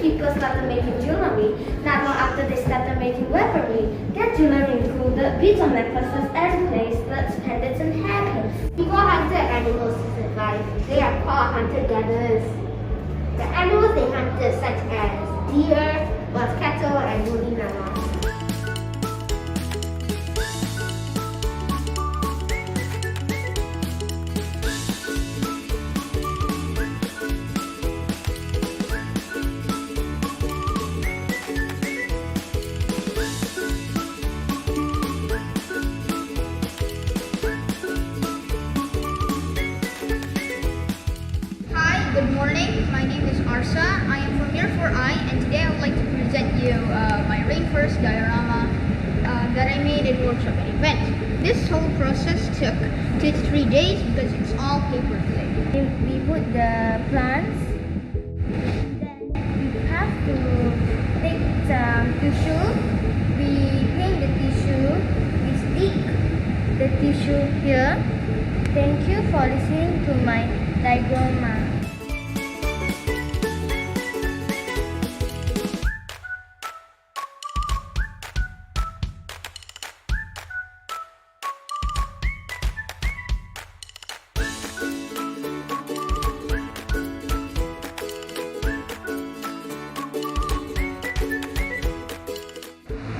people started making jewelry. Not long after they started making weaponry. That jewelry included beads necklaces, bracelets, pendants, and hairpins. People hunted animals to survive. They are called hunter-gatherers. The animals they hunted such as deer, wild cattle, and woolly mammoths. Good morning, my name is Arsa. I am from Year 4I and today I would like to present you my rainforest diorama that I made in workshop and event. This whole process took 2 to 3 days because it's all paper clay. We put the plants, then you have to take some tissue, we paint the tissue, we stick the tissue here. Thank you for listening to my diorama.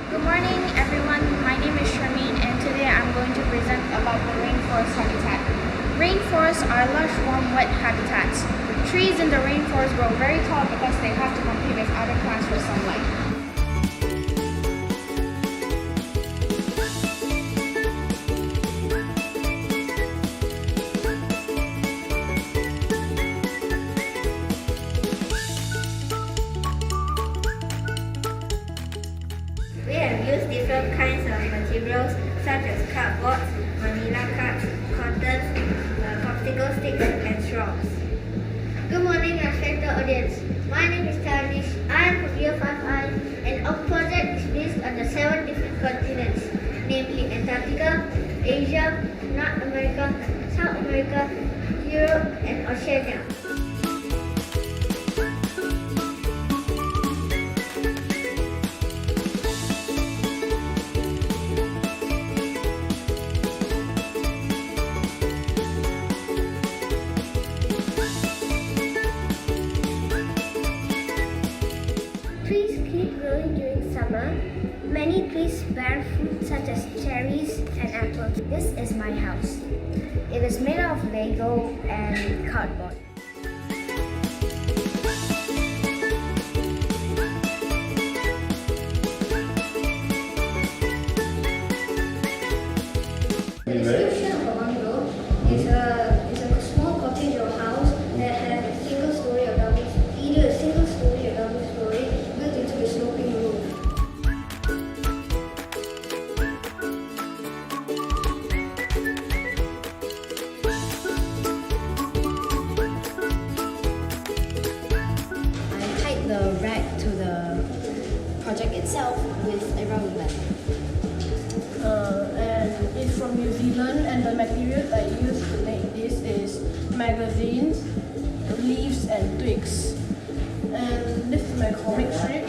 Good morning everyone, my name is Sharmeen and today I'm going to present about the rainforest habitat. Rainforests are lush, warm, wet habitats. Trees in the rainforest grow very tall because they have to compete with other plants for sunlight. We have used different kinds of materials such as cardboard, manila cards, cotton, popsicle sticks, and straws. Good morning, respected audience. My name is Tanish. I am from Year 5I, and our project is based on the 7 different continents, namely Antarctica, Asia, North America, South America, Europe, and Oceania. Trees keep growing during summer. Many trees bear fruit such as cherries and apples. This is my house. It is made of Lego and cardboard. The description of a bungalow is a small cottage or house that has a single story or double, either a single story or double story built into the sloping roof. I tied the rag to the project itself with a rubber band. And it's from New Zealand, and the material I used to make this is magazines, leaves and twigs. And this is my comic strip.